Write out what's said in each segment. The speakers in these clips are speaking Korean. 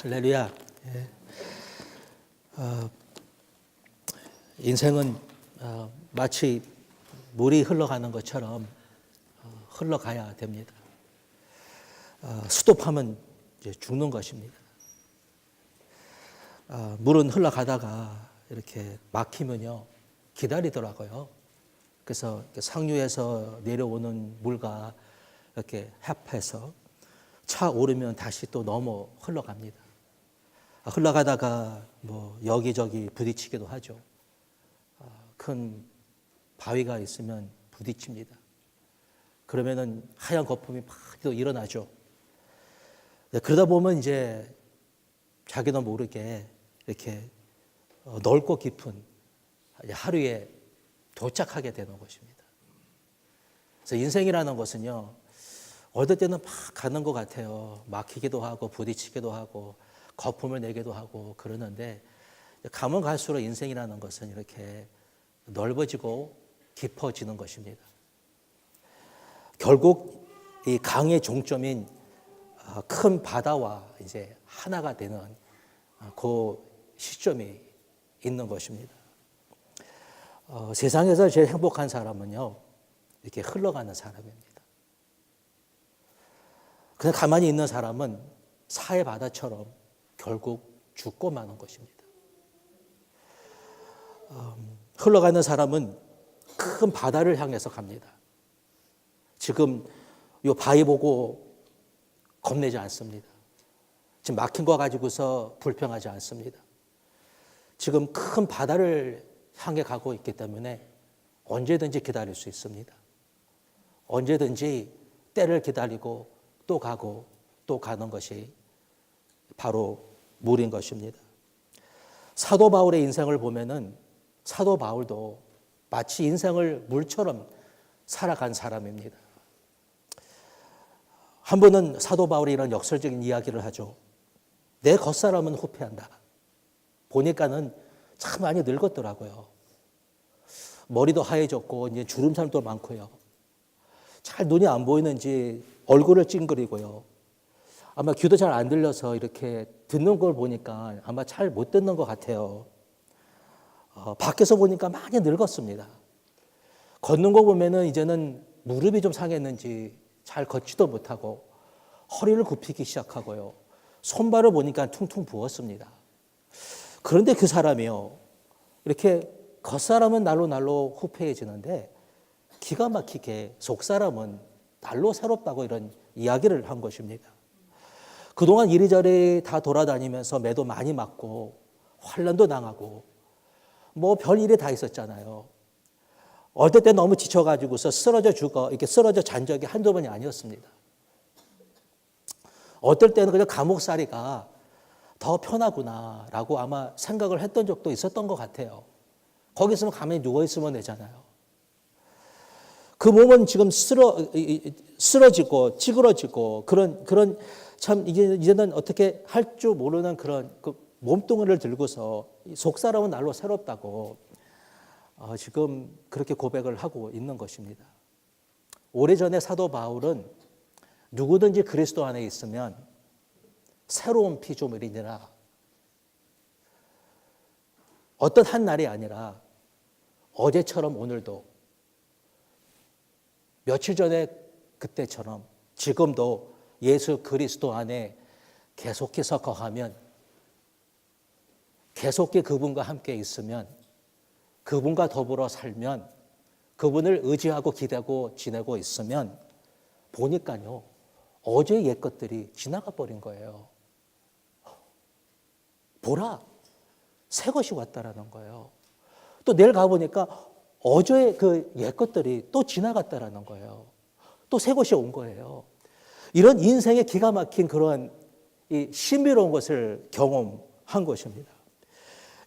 할렐루야. 예. 인생은 마치 물이 흘러가는 것처럼 흘러가야 됩니다. 스톱하면 이제 죽는 것입니다. 물은 흘러가다가 이렇게 막히면요 기다리더라고요. 그래서 상류에서 내려오는 물과 이렇게 합해서 차 오르면 다시 또 넘어 흘러갑니다. 흘러가다가 뭐 여기저기 부딪히기도 하죠. 큰 바위가 있으면 부딪힙니다. 그러면은 하얀 거품이 막 또 일어나죠. 그러다 보면 이제 자기도 모르게 이렇게 넓고 깊은 하루에 도착하게 되는 것입니다. 그래서 인생이라는 것은요, 어떨 때는 막 가는 것 같아요. 막히기도 하고 부딪히기도 하고 거품을 내기도 하고 그러는데 가면 갈수록 인생이라는 것은 이렇게 넓어지고 깊어지는 것입니다. 결국 이 강의 종점인 큰 바다와 이제 하나가 되는 그 시점이 있는 것입니다. 세상에서 제일 행복한 사람은요, 이렇게 흘러가는 사람입니다. 그냥 가만히 있는 사람은 사해 바다처럼 결국 죽고 마는 것입니다. 흘러가는 사람은 큰 바다를 향해서 갑니다. 지금 이 바위 보고 겁내지 않습니다. 지금 막힌 거 가지고서 불평하지 않습니다. 지금 큰 바다를 향해 가고 있기 때문에 언제든지 기다릴 수 있습니다. 언제든지 때를 기다리고 또 가고 또 가는 것이 바로 물인 것입니다. 사도 바울의 인생을 보면은 사도 바울도 마치 인생을 물처럼 살아간 사람입니다. 한 번은 사도 바울이 이런 역설적인 이야기를 하죠. 내 겉사람은 후패한다. 보니까는 참 많이 늙었더라고요. 머리도 하얘졌고 이제 주름살도 많고요. 잘 눈이 안 보이는지 얼굴을 찡그리고요. 아마 귀도 잘 안 들려서 이렇게 듣는 걸 보니까 아마 잘 못 듣는 것 같아요. 밖에서 보니까 많이 늙었습니다. 걷는 거 보면은 이제는 무릎이 좀 상했는지 잘 걷지도 못하고 허리를 굽히기 시작하고요. 손발을 보니까 퉁퉁 부었습니다. 그런데 그 사람이요, 이렇게 겉사람은 날로 후패해지는데 기가 막히게 속사람은 날로 새롭다고 이런 이야기를 한 것입니다. 그동안 이리저리 다 돌아다니면서 매도 많이 맞고 환난도 당하고 뭐 별일이 다 있었잖아요. 어떨 때 너무 지쳐가지고서 쓰러져 죽어 이렇게 쓰러져 잔 적이 한두 번이 아니었습니다. 어떨 때는 그냥 감옥살이가 더 편하구나라고 아마 생각을 했던 적도 있었던 것 같아요. 거기 있으면 가만히 누워있으면 되잖아요. 그 몸은 지금 쓰러지고 찌그러지고 그런 참 이제는 어떻게 할 줄 모르는 그런 그 몸뚱이를 들고서 속사람은 날로 새롭다고 지금 그렇게 고백을 하고 있는 것입니다. 오래전에 사도 바울은 누구든지 그리스도 안에 있으면 새로운 피조물이니라. 어떤 한 날이 아니라 어제처럼 오늘도 며칠 전에 그때처럼 지금도 예수 그리스도 안에 계속해서 거하면, 계속해 그분과 함께 있으면, 그분과 더불어 살면, 그분을 의지하고 기대고 지내고 있으면 보니까요, 어제의 옛 것들이 지나가 버린 거예요. 보라, 새 것이 왔다라는 거예요. 또 내일 가보니까 어제의 그 옛 것들이 또 지나갔다라는 거예요. 또 새 것이 온 거예요. 이런 인생의 기가 막힌 그런 이 신비로운 것을 경험한 것입니다.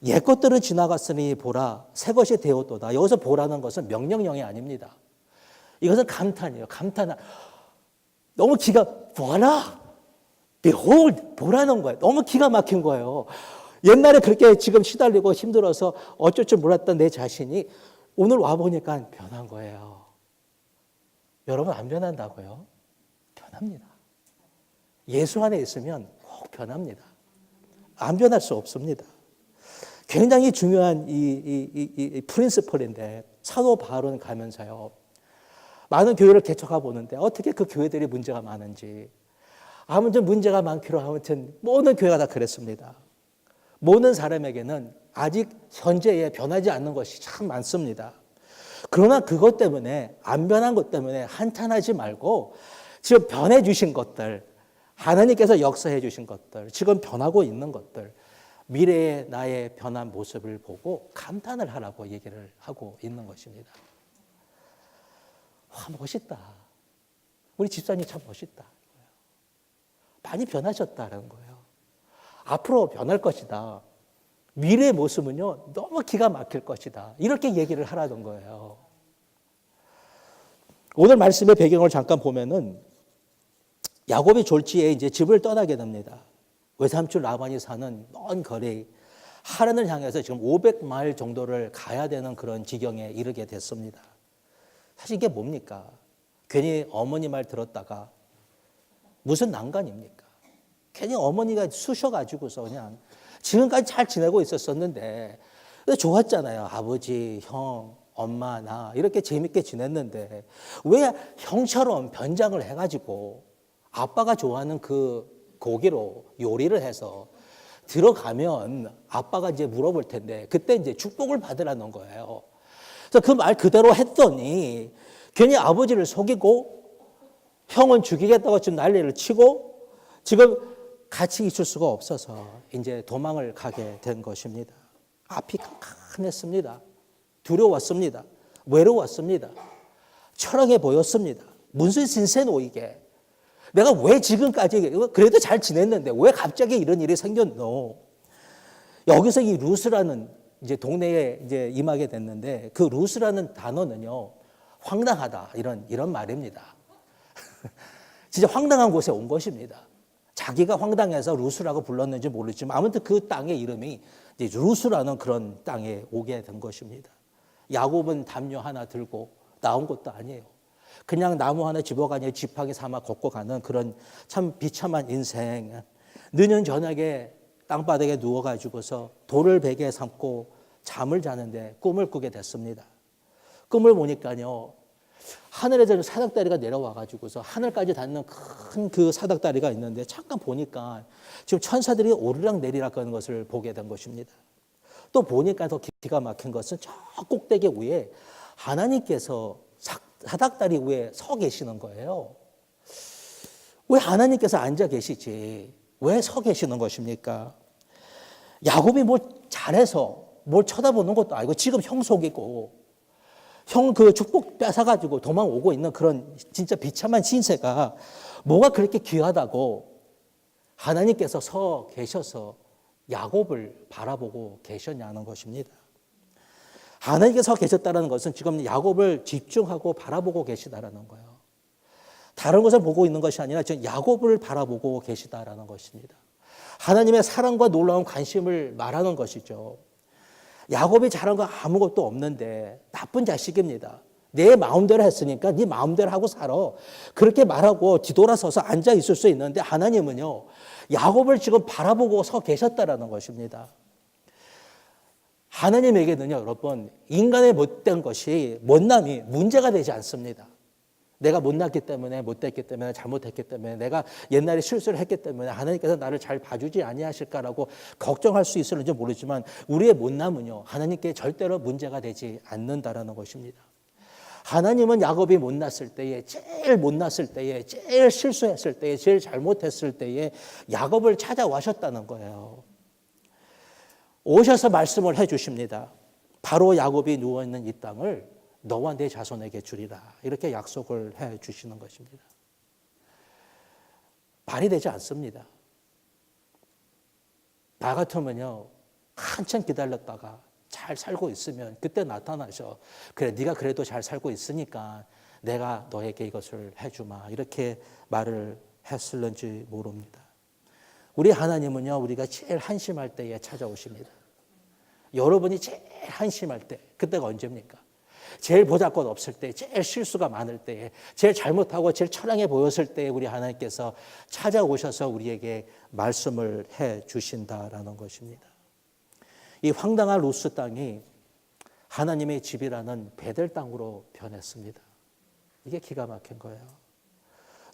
옛 것들은 지나갔으니 보라, 새 것이 되었도다. 여기서 보라는 것은 명령형이 아닙니다. 이것은 감탄이에요. 감탄. 너무 보라, behold, 보라는 거예요. 너무 기가 막힌 거예요. 옛날에 그렇게 지금 시달리고 힘들어서 어쩔 줄 몰랐던 내 자신이 오늘 와보니까 변한 거예요. 여러분 안 변한다고요? 변합니다. 예수 안에 있으면 꼭 변합니다. 안 변할 수 없습니다. 굉장히 중요한 이 프린시플인데 사도 바울은 가면서요. 많은 교회를 개척해 보는데 어떻게 그 교회들이 문제가 많은지 아무튼 문제가 많기로 아무튼 모든 교회가 다 그랬습니다. 모든 사람에게는 아직 현재에 변하지 않는 것이 참 많습니다. 그러나 그것 때문에 안 변한 것 때문에 한탄하지 말고 지금 변해 주신 것들 하나님께서 역사해 주신 것들 지금 변하고 있는 것들 미래의 나의 변한 모습을 보고 감탄을 하라고 얘기를 하고 있는 것입니다. 와, 멋있다. 우리 집사님 참 멋있다. 많이 변하셨다는 거예요. 앞으로 변할 것이다. 미래의 모습은요, 너무 기가 막힐 것이다. 이렇게 얘기를 하라던 거예요. 오늘 말씀의 배경을 잠깐 보면은 야곱이 졸지에 이제 집을 떠나게 됩니다. 외삼촌 라반이 사는 먼 거리, 하란을 향해서 지금 500마일 정도를 가야 되는 그런 지경에 이르게 됐습니다. 사실 이게 뭡니까? 괜히 어머니 말 들었다가 무슨 난관입니까? 괜히 어머니가 쑤셔가지고서 그냥 지금까지 잘 지내고 있었었는데 좋았잖아요. 아버지, 형, 엄마, 나 이렇게 재밌게 지냈는데 왜 형처럼 변장을 해가지고 아빠가 좋아하는 그 고기로 요리를 해서 들어가면 아빠가 이제 물어볼 텐데 그때 이제 축복을 받으라는 거예요. 그래서 그 말 그대로 했더니 괜히 아버지를 속이고 형은 죽이겠다고 지금 난리를 치고 지금 같이 있을 수가 없어서 이제 도망을 가게 된 것입니다. 앞이 캄캄했습니다. 두려웠습니다. 외로웠습니다. 철렁해 보였습니다. 무슨 신세 놓이게. 내가 왜 지금까지 그래도 잘 지냈는데 왜 갑자기 이런 일이 생겼노? 여기서 이 루스라는 이제 동네에 이제 임하게 됐는데 그 루스라는 단어는요 황당하다 이런 말입니다. 진짜 황당한 곳에 온 것입니다. 자기가 황당해서 루스라고 불렀는지 모르지만 아무튼 그 땅의 이름이 이제 루스라는 그런 땅에 오게 된 것입니다. 야곱은 담요 하나 들고 나온 것도 아니에요. 그냥 나무 하나 집어가냐 지팡이 삼아 걷고 가는 그런 참 비참한 인생. 느는 저녁에 땅바닥에 누워가지고서 돌을 베개 삼고 잠을 자는데 꿈을 꾸게 됐습니다. 꿈을 보니까요. 하늘에서 사닥다리가 내려와가지고서 하늘까지 닿는 큰 그 사닥다리가 있는데 잠깐 보니까 지금 천사들이 오르락 내리락 하는 것을 보게 된 것입니다. 또 보니까 더 기가 막힌 것은 저 꼭대기 위에 하나님께서 사닥다리 위에 서 계시는 거예요. 왜 하나님께서 앉아 계시지? 왜 서 계시는 것입니까? 야곱이 뭘 잘해서 뭘 쳐다보는 것도 아니고 지금 형 속이고 형 그 축복 뺏어가지고 도망오고 있는 그런 진짜 비참한 신세가 뭐가 그렇게 귀하다고 하나님께서 서 계셔서 야곱을 바라보고 계셨냐는 것입니다. 하나님께서 서 계셨다는 것은 지금 야곱을 집중하고 바라보고 계시다라는 거예요. 다른 것을 보고 있는 것이 아니라 지금 야곱을 바라보고 계시다라는 것입니다. 하나님의 사랑과 놀라운 관심을 말하는 것이죠. 야곱이 잘한 거 아무것도 없는데 나쁜 자식입니다. 내 마음대로 했으니까 네 마음대로 하고 살아. 그렇게 말하고 뒤돌아서서 앉아 있을 수 있는데 하나님은요. 야곱을 지금 바라보고 서 계셨다라는 것입니다. 하나님에게는요. 여러분 인간의 못된 것이 못남이 문제가 되지 않습니다. 내가 못났기 때문에 못됐기 때문에 잘못했기 때문에 내가 옛날에 실수를 했기 때문에 하나님께서 나를 잘 봐주지 아니하실까라고 걱정할 수 있을지 모르지만 우리의 못남은요. 하나님께 절대로 문제가 되지 않는다라는 것입니다. 하나님은 야곱이 못났을 때에 제일 못났을 때에 제일 실수했을 때에 제일 잘못했을 때에 야곱을 찾아와셨다는 거예요. 오셔서 말씀을 해 주십니다. 바로 야곱이 누워있는 이 땅을 너와 내 자손에게 주리라. 이렇게 약속을 해 주시는 것입니다. 말이 되지 않습니다. 나 같으면요. 한참 기다렸다가 잘 살고 있으면 그때 나타나셔. 그래 네가 그래도 잘 살고 있으니까 내가 너에게 이것을 해주마. 이렇게 말을 했을는지 모릅니다. 우리 하나님은요. 우리가 제일 한심할 때에 찾아오십니다. 여러분이 제일 한심할 때 그때가 언제입니까? 제일 보잘것 없을 때, 제일 실수가 많을 때에, 제일 잘못하고 제일 처량해 보였을 때에 우리 하나님께서 찾아오셔서 우리에게 말씀을 해 주신다라는 것입니다. 이 황당한 루스 땅이 하나님의 집이라는 베델 땅으로 변했습니다. 이게 기가 막힌 거예요.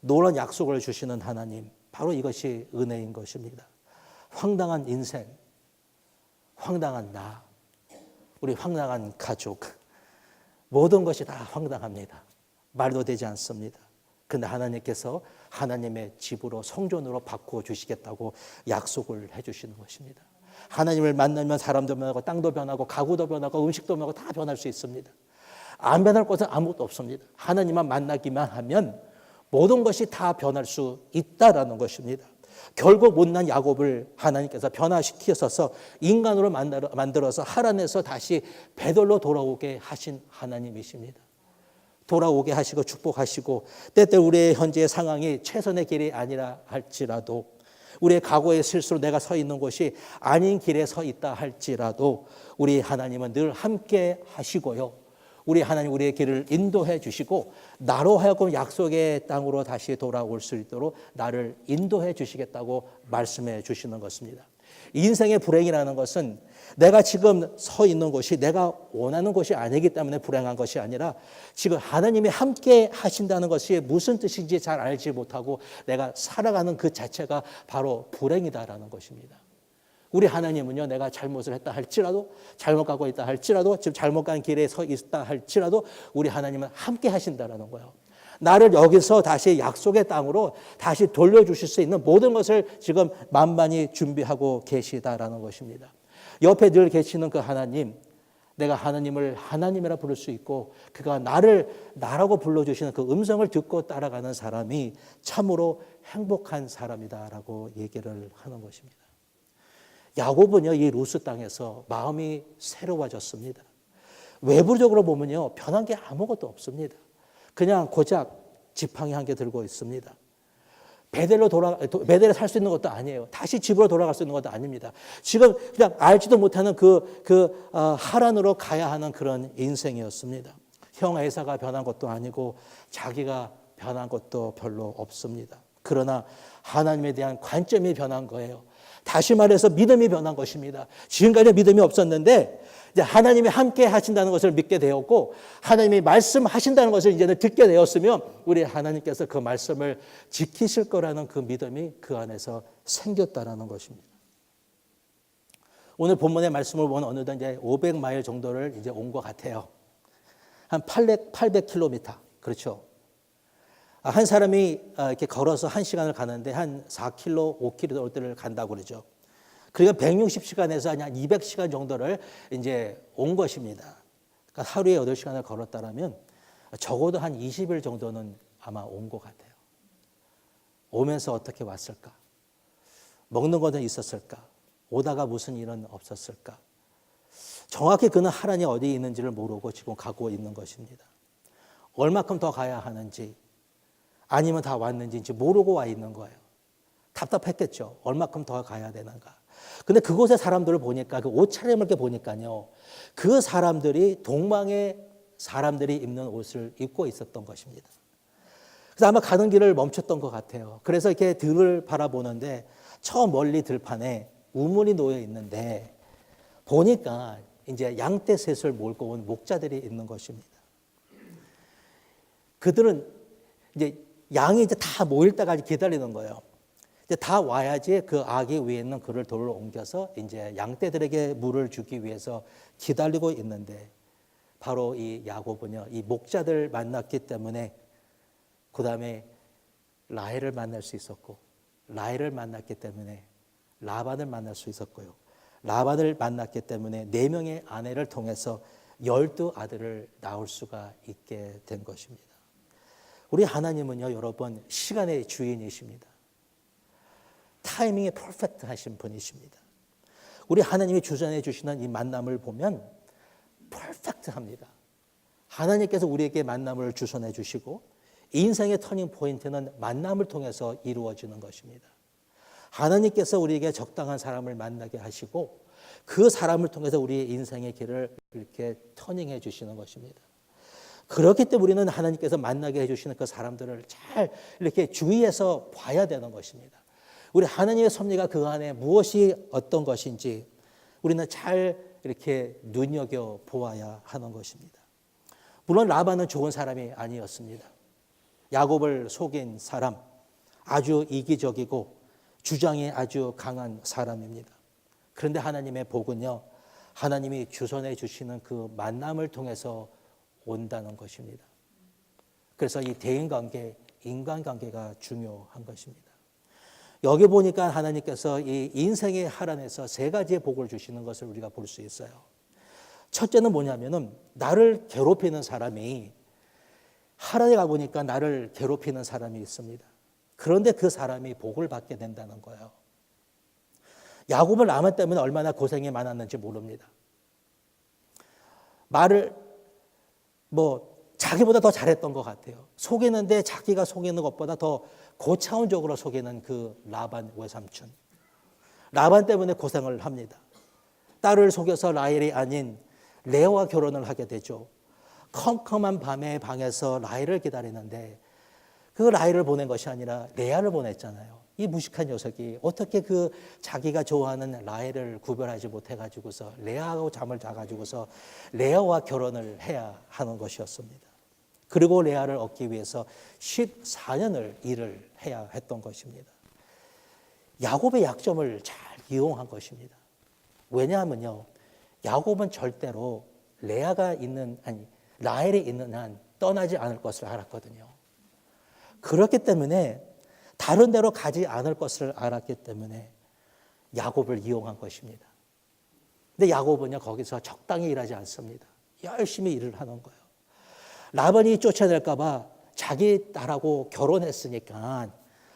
놀라운 약속을 주시는 하나님, 바로 이것이 은혜인 것입니다. 황당한 인생, 황당한 나, 우리 황당한 가족, 모든 것이 다 황당합니다. 말도 되지 않습니다. 그런데 하나님께서 하나님의 집으로 성전으로 바꾸어 주시겠다고 약속을 해 주시는 것입니다. 하나님을 만나면 사람도 변하고 땅도 변하고 가구도 변하고 음식도 변하고 다 변할 수 있습니다. 안 변할 것은 아무것도 없습니다. 하나님만 만나기만 하면 모든 것이 다 변할 수 있다라는 것입니다. 결국 못난 야곱을 하나님께서 변화시키셔서 인간으로 만들어서 하란에서 다시 베들로 돌아오게 하신 하나님이십니다. 돌아오게 하시고 축복하시고 때때로 우리의 현재의 상황이 최선의 길이 아니라 할지라도 우리의 과거의 실수로 내가 서 있는 곳이 아닌 길에 서 있다 할지라도 우리 하나님은 늘 함께 하시고요. 우리 하나님 우리의 길을 인도해 주시고 나로 하여금 약속의 땅으로 다시 돌아올 수 있도록 나를 인도해 주시겠다고 말씀해 주시는 것입니다. 인생의 불행이라는 것은 내가 지금 서 있는 곳이 내가 원하는 곳이 아니기 때문에 불행한 것이 아니라 지금 하나님이 함께 하신다는 것이 무슨 뜻인지 잘 알지 못하고 내가 살아가는 그 자체가 바로 불행이다라는 것입니다. 우리 하나님은요, 내가 잘못을 했다 할지라도, 잘못 가고 있다 할지라도, 지금 잘못 간 길에 서 있다 할지라도 우리 하나님은 함께 하신다라는 거예요. 나를 여기서 다시 약속의 땅으로 다시 돌려주실 수 있는 모든 것을 지금 만반히 준비하고 계시다라는 것입니다. 옆에 늘 계시는 그 하나님, 내가 하나님을 하나님이라 부를 수 있고 그가 나를 나라고 불러주시는 그 음성을 듣고 따라가는 사람이 참으로 행복한 사람이다라고 얘기를 하는 것입니다. 야곱은요, 이 루스 땅에서 마음이 새로워졌습니다. 외부적으로 보면요, 변한 게 아무것도 없습니다. 그냥 고작 지팡이 한 개 들고 있습니다. 베델에 살 수 있는 것도 아니에요. 다시 집으로 돌아갈 수 있는 것도 아닙니다. 지금 그냥 알지도 못하는 하란으로 가야 하는 그런 인생이었습니다. 형 에사가 변한 것도 아니고 자기가 변한 것도 별로 없습니다. 그러나 하나님에 대한 관점이 변한 거예요. 다시 말해서 믿음이 변한 것입니다. 지금까지 믿음이 없었는데 이제 하나님이 함께 하신다는 것을 믿게 되었고 하나님이 말씀하신다는 것을 이제는 듣게 되었으면 우리 하나님께서 그 말씀을 지키실 거라는 그 믿음이 그 안에서 생겼다라는 것입니다. 오늘 본문의 말씀을 보면 어느덧 이제 500마일 정도를 이제 온 것 같아요. 한 800km. 그렇죠. 한 사람이 이렇게 걸어서 1시간을 가는데 한 4km, 5km를 간다고 그러죠. 그러니까 160시간에서 한 200시간 정도를 이제 온 것입니다. 그러니까 하루에 8시간을 걸었다면 적어도 한 20일 정도는 아마 온 것 같아요. 오면서 어떻게 왔을까? 먹는 것은 있었을까? 오다가 무슨 일은 없었을까? 정확히 그는 하란이 어디에 있는지를 모르고 지금 가고 있는 것입니다. 얼마큼 더 가야 하는지 아니면 다 왔는지 모르고 와 있는 거예요. 답답했겠죠. 얼마큼 더 가야 되는가. 근데 그곳의 사람들을 보니까 그 옷차림을 이렇게 보니까요. 그 사람들이 동방의 사람들이 입는 옷을 입고 있었던 것입니다. 그래서 아마 가는 길을 멈췄던 것 같아요. 그래서 이렇게 들을 바라보는데 저 멀리 들판에 우물이 놓여 있는데 보니까 이제 양떼 셋을 몰고 온 목자들이 있는 것입니다. 그들은 이제 양이 이제 다 모일 때까지 기다리는 거예요. 이제 다 와야지 그 아기 위에 있는 그를 돌로 옮겨서 이제 양떼들에게 물을 주기 위해서 기다리고 있는데 바로 이 야곱은요, 이 목자들 만났기 때문에 그 다음에 라헬을 만날 수 있었고 라헬을 만났기 때문에 라반을 만날 수 있었고요. 라반을 만났기 때문에 4명의 아내를 통해서 12아들을 낳을 수가 있게 된 것입니다. 우리 하나님은요, 여러분 시간의 주인이십니다. 타이밍이 퍼펙트 하신 분이십니다. 우리 하나님이 주전해 주시는 이 만남을 보면 퍼펙트합니다. 하나님께서 우리에게 만남을 주선해 주시고 인생의 터닝 포인트는 만남을 통해서 이루어지는 것입니다. 하나님께서 우리에게 적당한 사람을 만나게 하시고 그 사람을 통해서 우리의 인생의 길을 이렇게 터닝해 주시는 것입니다. 그렇기 때문에 우리는 하나님께서 만나게 해주시는 그 사람들을 잘 이렇게 주의해서 봐야 되는 것입니다. 우리 하나님의 섭리가 그 안에 무엇이 어떤 것인지 우리는 잘 이렇게 눈여겨 보아야 하는 것입니다. 물론 라반은 좋은 사람이 아니었습니다. 야곱을 속인 사람, 아주 이기적이고 주장이 아주 강한 사람입니다. 그런데 하나님의 복은요, 하나님이 주선해 주시는 그 만남을 통해서 온다는 것입니다. 그래서 이 대인관계, 인간관계가 중요한 것입니다. 여기 보니까 하나님께서 이 인생의 하란에서 세 가지의 복을 주시는 것을 우리가 볼 수 있어요. 첫째는 뭐냐면은 나를 괴롭히는 사람이 하란에 가보니까 나를 괴롭히는 사람이 있습니다. 그런데 그 사람이 복을 받게 된다는 거예요. 야곱은 라반 때문에 얼마나 고생이 많았는지 모릅니다. 말을 자기보다 더 잘했던 것 같아요. 속이는데 자기가 속이는 것보다 더 고차원적으로 속이는 그 라반 외삼촌. 라반 때문에 고생을 합니다. 딸을 속여서 라헬이 아닌 레아와 결혼을 하게 되죠. 컴컴한 밤에 방에서 라헬을 기다리는데 그 라헬을 보낸 것이 아니라 레아를 보냈잖아요. 이 무식한 녀석이 어떻게 그 자기가 좋아하는 라헬을 구별하지 못해가지고서 레아하고 잠을 자가지고서 레아와 결혼을 해야 하는 것이었습니다. 그리고 레아를 얻기 위해서 14년을 일을 해야 했던 것입니다. 야곱의 약점을 잘 이용한 것입니다. 왜냐하면요, 야곱은 절대로 라헬이 있는 한 떠나지 않을 것을 알았거든요. 그렇기 때문에 다른 데로 가지 않을 것을 알았기 때문에 야곱을 이용한 것입니다. 근데 야곱은요, 거기서 적당히 일하지 않습니다. 열심히 일을 하는 거예요. 라반이 쫓아낼까 봐 자기 딸하고 결혼했으니까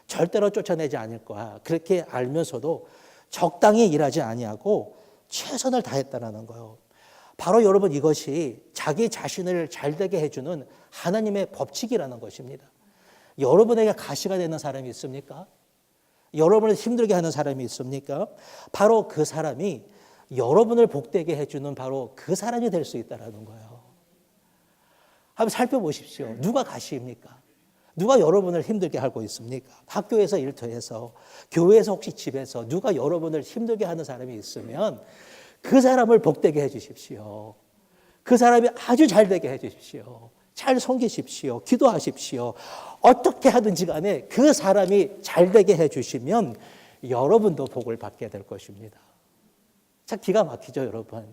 절대로 쫓아내지 않을 거야. 그렇게 알면서도 적당히 일하지 아니하고 최선을 다했다는 거예요. 바로 여러분, 이것이 자기 자신을 잘되게 해주는 하나님의 법칙이라는 것입니다. 여러분에게 가시가 되는 사람이 있습니까? 여러분을 힘들게 하는 사람이 있습니까? 바로 그 사람이 여러분을 복되게 해주는 바로 그 사람이 될 수 있다는 거예요. 한번 살펴보십시오. 누가 가시입니까? 누가 여러분을 힘들게 하고 있습니까? 학교에서 일터에서, 교회에서, 혹시 집에서 누가 여러분을 힘들게 하는 사람이 있으면 그 사람을 복되게 해주십시오. 그 사람이 아주 잘되게 해주십시오. 잘 섬기십시오. 기도하십시오. 어떻게 하든지 간에 그 사람이 잘되게 해주시면 여러분도 복을 받게 될 것입니다. 참 기가 막히죠, 여러분.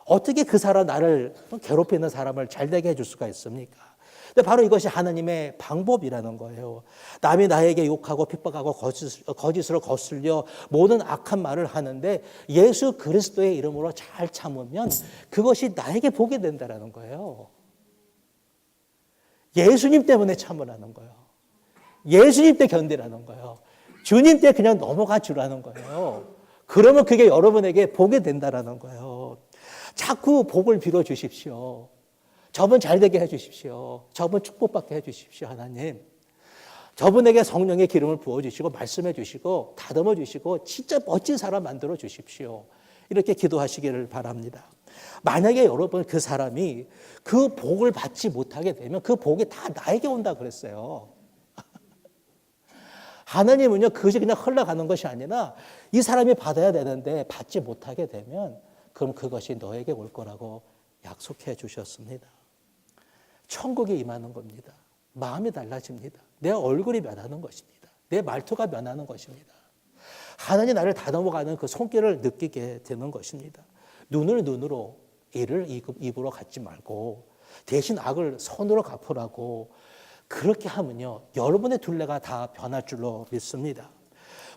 어떻게 그 사람, 나를 괴롭히는 사람을 잘되게 해줄 수가 있습니까? 근데 바로 이것이 하나님의 방법이라는 거예요. 남이 나에게 욕하고 핍박하고 거짓으로 거슬려 모든 악한 말을 하는데 예수 그리스도의 이름으로 잘 참으면 그것이 나에게 복이 된다는 거예요. 예수님 때문에 참으라는 거예요. 예수님 때 견디라는 거예요. 주님 때 그냥 넘어가 주라는 거예요. 그러면 그게 여러분에게 복이 된다는 거예요. 자꾸 복을 빌어 주십시오. 저분 잘되게 해 주십시오. 저분 축복받게 해 주십시오, 하나님. 저분에게 성령의 기름을 부어주시고 말씀해 주시고 다듬어 주시고 진짜 멋진 사람 만들어 주십시오. 이렇게 기도하시기를 바랍니다. 만약에 여러분 그 사람이 그 복을 받지 못하게 되면 그 복이 다 나에게 온다 그랬어요. 하나님은요, 그것이 그냥 흘러가는 것이 아니라 이 사람이 받아야 되는데 받지 못하게 되면 그럼 그것이 너에게 올 거라고 약속해 주셨습니다. 천국이 임하는 겁니다. 마음이 달라집니다. 내 얼굴이 변하는 것입니다. 내 말투가 변하는 것입니다. 하나님 나를 다듬어가는 그 손길을 느끼게 되는 것입니다. 눈을 눈으로, 이를 입으로 갚지 말고 대신 악을 선으로 갚으라고 그렇게 하면요, 여러분의 둘레가 다 변할 줄로 믿습니다.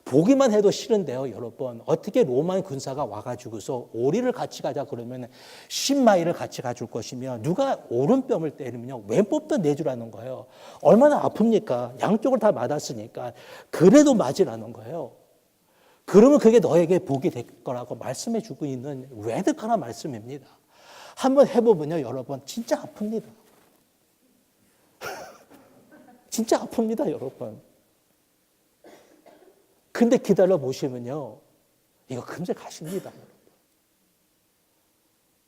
보기만 해도 싫은데요, 여러분. 어떻게 로마 군사가 와가지고서 오리를 같이 가자 그러면 10마일을 같이 가줄 것이며 누가 오른뺨을 때리면요, 왼법도 내주라는 거예요. 얼마나 아픕니까? 양쪽을 다 맞았으니까. 그래도 맞으라는 거예요. 그러면 그게 너에게 복이 될 거라고 말씀해 주고 있는 외득하나 말씀입니다. 한번 해보면요, 여러분, 진짜 아픕니다. 진짜 아픕니다, 여러분. 근데 기다려 보시면요, 이거 금세 가십니다.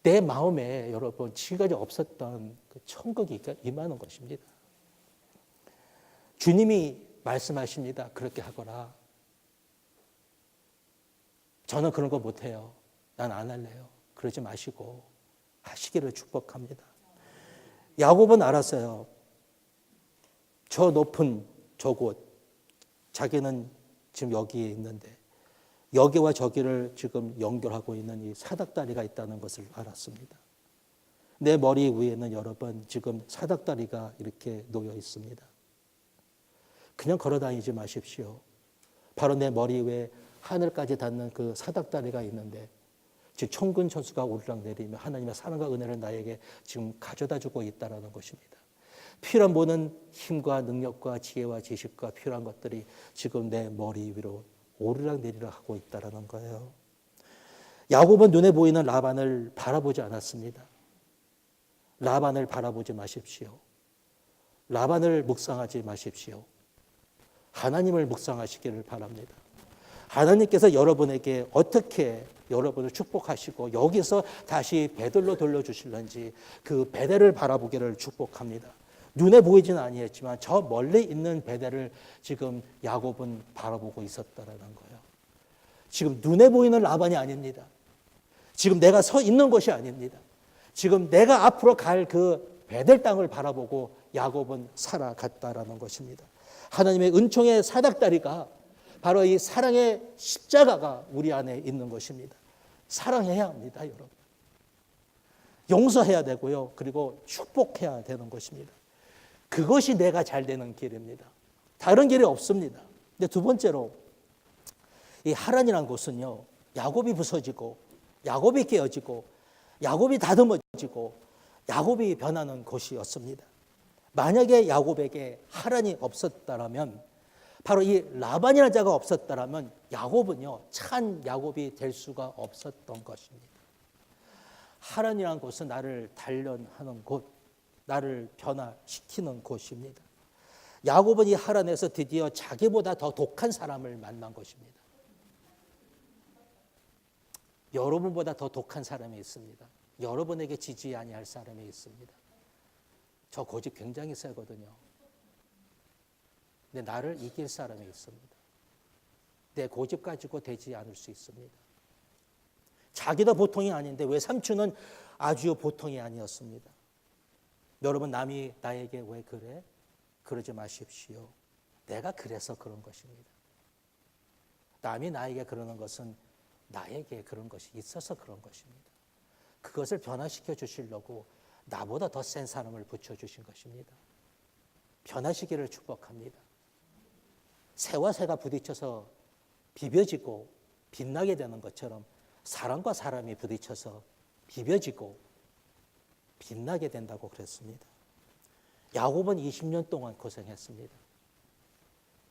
내 마음에 여러분 지금까지 없었던 그 천국이 임하는 것입니다. 주님이 말씀하십니다. 그렇게 하거라. 저는 그런 거 못해요. 난 안 할래요. 그러지 마시고 하시기를 축복합니다. 야곱은 알았어요. 저 높은 저곳, 자기는 지금 여기에 있는데 여기와 저기를 지금 연결하고 있는 이 사닥다리가 있다는 것을 알았습니다. 내 머리 위에는 여러분 지금 사닥다리가 이렇게 놓여 있습니다. 그냥 걸어다니지 마십시오. 바로 내 머리 위에 하늘까지 닿는 그 사닥다리가 있는데 지금 천군 천수가 오르락내리며 하나님의 사랑과 은혜를 나에게 지금 가져다주고 있다는 것입니다. 필요한 모든 힘과 능력과 지혜와 지식과 필요한 것들이 지금 내 머리 위로 오르락내리락 하고 있다는 거예요. 야곱은 눈에 보이는 라반을 바라보지 않았습니다. 라반을 바라보지 마십시오. 라반을 묵상하지 마십시오. 하나님을 묵상하시기를 바랍니다. 하나님께서 여러분에게 어떻게 여러분을 축복하시고 여기서 다시 베들로 돌려주실런지 그 베델을 바라보기를 축복합니다. 눈에 보이지는 아니했지만 저 멀리 있는 베델을 지금 야곱은 바라보고 있었다라는 거예요. 지금 눈에 보이는 라반이 아닙니다. 지금 내가 서 있는 것이 아닙니다. 지금 내가 앞으로 갈 그 베델 땅을 바라보고 야곱은 살아갔다라는 것입니다. 하나님의 은총의 사닥다리가 바로 이 사랑의 십자가가 우리 안에 있는 것입니다. 사랑해야 합니다, 여러분. 용서해야 되고요. 그리고 축복해야 되는 것입니다. 그것이 내가 잘 되는 길입니다. 다른 길이 없습니다. 근데 두 번째로 이 하란이라는 곳은요. 야곱이 부서지고 야곱이 깨어지고 야곱이 다듬어지고 야곱이 변하는 곳이었습니다. 만약에 야곱에게 하란이 없었다면 바로 이 라반이라는 자가 없었다면 야곱은요. 참 야곱이 될 수가 없었던 것입니다. 하란이라는 곳은 나를 단련하는 곳, 나를 변화시키는 곳입니다. 야곱은 이 하란에서 드디어 자기보다 더 독한 사람을 만난 것입니다. 여러분보다 더 독한 사람이 있습니다. 여러분에게 지지 아니할 사람이 있습니다. 저 고집 굉장히 세거든요. 근데 나를 이길 사람이 있습니다. 내 고집 가지고 되지 않을 수 있습니다. 자기도 보통이 아닌데 왜 삼촌은 아주 보통이 아니었습니다. 여러분 남이 나에게 왜 그래? 그러지 마십시오. 내가 그래서 그런 것입니다. 남이 나에게 그러는 것은 나에게 그런 것이 있어서 그런 것입니다. 그것을 변화시켜 주시려고 나보다 더 센 사람을 붙여주신 것입니다. 변화시기를 축복합니다. 새와 새가 부딪혀서 비벼지고 빛나게 되는 것처럼 사람과 사람이 부딪혀서 비벼지고 빛나게 된다고 그랬습니다. 야곱은 20년 동안 고생했습니다.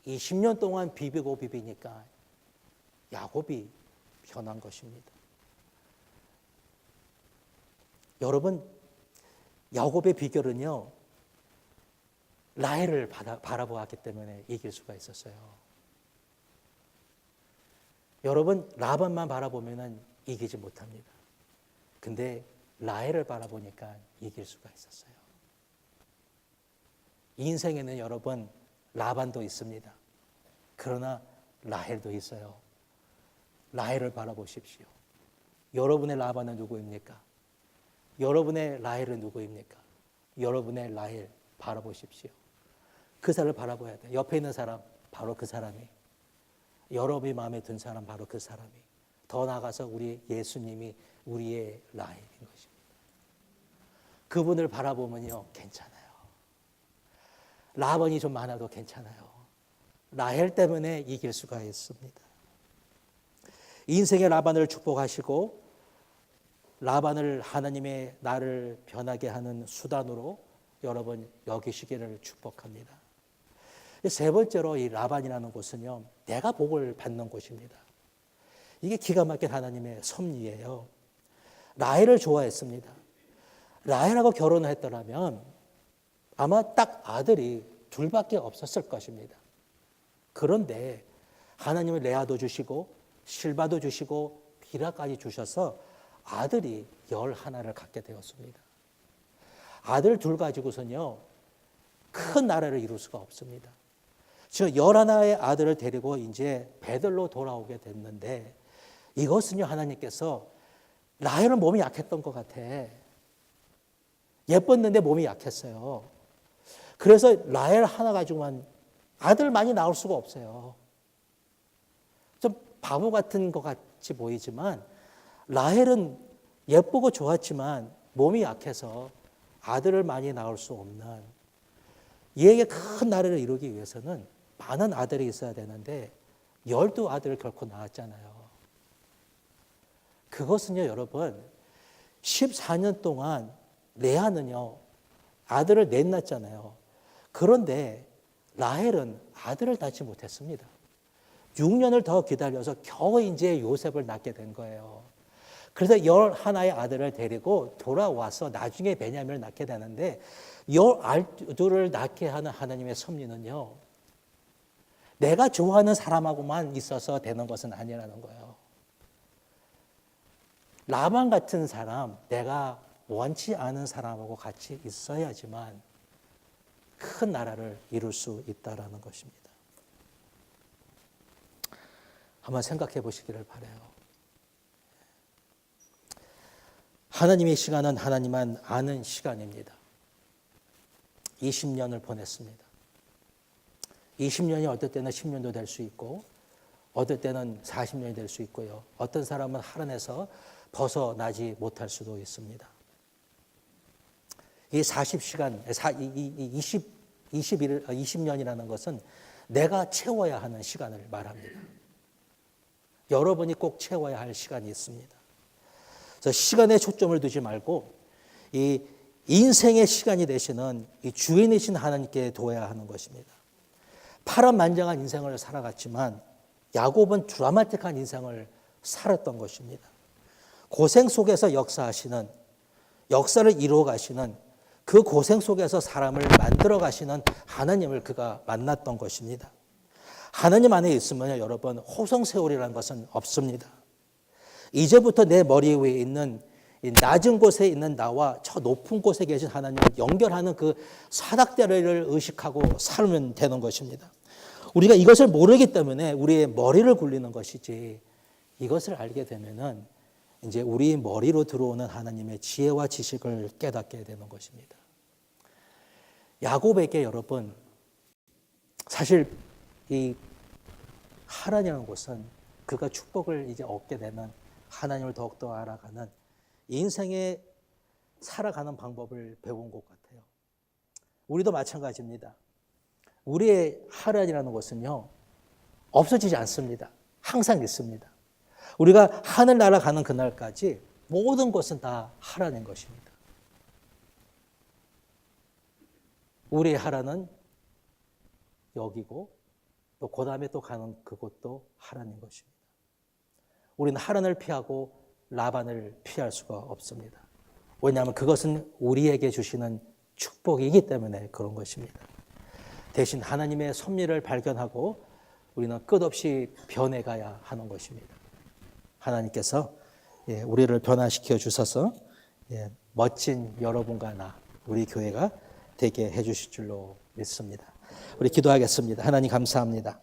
20년 동안 비비고 비비니까 야곱이 변한 것입니다. 여러분, 야곱의 비결은요, 라헬을 바라보았기 때문에 이길 수가 있었어요. 여러분, 라반만 바라보면 이기지 못합니다. 근데 라헬을 바라보니까 이길 수가 있었어요. 인생에는 여러분, 라반도 있습니다. 그러나 라헬도 있어요. 라헬을 바라보십시오. 여러분의 라반은 누구입니까? 여러분의 라헬은 누구입니까? 여러분의 라헬 바라보십시오. 그 사람을 바라봐야 돼요. 옆에 있는 사람, 바로 그 사람이. 여러분이 마음에 든 사람, 바로 그 사람이. 더 나아가서 우리 예수님이 우리의 라헬인 것입니다. 그분을 바라보면요, 괜찮아요. 라반이 좀 많아도 괜찮아요. 라헬 때문에 이길 수가 있습니다. 인생의 라반을 축복하시고 라반을 하나님의 나를 변하게 하는 수단으로 여러분 여기시기를 축복합니다. 세 번째로 이 라반이라는 곳은요, 내가 복을 받는 곳입니다. 이게 기가 막힌 하나님의 섭리예요. 라헬을 좋아했습니다. 라헬하고 결혼을 했더라면 아마 딱 아들이 둘밖에 없었을 것입니다. 그런데 하나님은 레아도 주시고 실바도 주시고 비라까지 주셔서 아들이 11을 갖게 되었습니다. 아들 둘 가지고선요, 큰 나라를 이룰 수가 없습니다. 지금 11의 아들을 데리고 이제 베들로 돌아오게 됐는데, 이것은요, 하나님께서 라헬은 몸이 약했던 것 같아. 예뻤는데 몸이 약했어요. 그래서 라헬 하나 가지고만 아들 많이 낳을 수가 없어요. 좀 바보 같은 것 같이 보이지만 라헬은 예쁘고 좋았지만 몸이 약해서 아들을 많이 낳을 수 없는, 이에게 큰 나라를 이루기 위해서는 많은 아들이 있어야 되는데 12아들을 결코 낳았잖아요. 그것은요, 여러분, 14년 동안 레아는요, 아들을 넷 낳았잖아요. 그런데 라헬은 아들을 낳지 못했습니다. 6년을 더 기다려서 겨우 이제 요셉을 낳게 된 거예요. 그래서 11의 아들을 데리고 돌아와서 나중에 베냐민을 낳게 되는데, 12을 낳게 하는 하나님의 섭리는요, 내가 좋아하는 사람하고만 있어서 되는 것은 아니라는 거예요. 라반 같은 사람, 내가 원치 않은 사람하고 같이 있어야지만 큰 나라를 이룰 수 있다라는 것입니다. 한번 생각해 보시기를 바라요. 하나님의 시간은 하나님만 아는 시간입니다. 20년을 보냈습니다. 20년이 어떨 때는 10년도 될 수 있고, 어떨 때는 40년이 될 수 있고요. 어떤 사람은 하늘에서 벗어나지 못할 수도 있습니다. 이 40시간, 20년이라는 것은 내가 채워야 하는 시간을 말합니다. 여러분이 꼭 채워야 할 시간이 있습니다. 그래서 시간에 초점을 두지 말고 이 인생의 시간이 되시는 이 주인이신 하나님께 둬야 하는 것입니다. 파란만장한 인생을 살아갔지만 야곱은 드라마틱한 인생을 살았던 것입니다. 고생 속에서 역사하시는, 역사를 이루어 가시는, 그 고생 속에서 사람을 만들어 가시는 하나님을 그가 만났던 것입니다. 하나님 안에 있으면 여러분, 호성세월이라는 것은 없습니다. 이제부터 내 머리 위에 있는 이 낮은 곳에 있는 나와 저 높은 곳에 계신 하나님을 연결하는 그 사닥다리를 의식하고 살면 되는 것입니다. 우리가 이것을 모르기 때문에 우리의 머리를 굴리는 것이지, 이것을 알게 되면은 이제 우리 머리로 들어오는 하나님의 지혜와 지식을 깨닫게 되는 것입니다. 야곱에게 여러분, 사실 이 하란이라는 곳은 그가 축복을 이제 얻게 되는, 하나님을 더욱더 알아가는 인생에 살아가는 방법을 배운 것 같아요. 우리도 마찬가지입니다. 우리의 하란이라는 것은요, 없어지지 않습니다. 항상 있습니다. 우리가 하늘 날아가는 그날까지 모든 것은 다 하란인 것입니다. 우리의 하란은 여기고, 또 그 다음에 또 가는 그곳도 하란인 것입니다. 우리는 하란을 피하고 라반을 피할 수가 없습니다. 왜냐하면 그것은 우리에게 주시는 축복이기 때문에 그런 것입니다. 대신 하나님의 섭리를 발견하고 우리는 끝없이 변해가야 하는 것입니다. 하나님께서 우리를 변화시켜 주셔서 멋진 여러분과 나, 우리 교회가 되게 해 주실 줄로 믿습니다. 우리 기도하겠습니다. 하나님 감사합니다.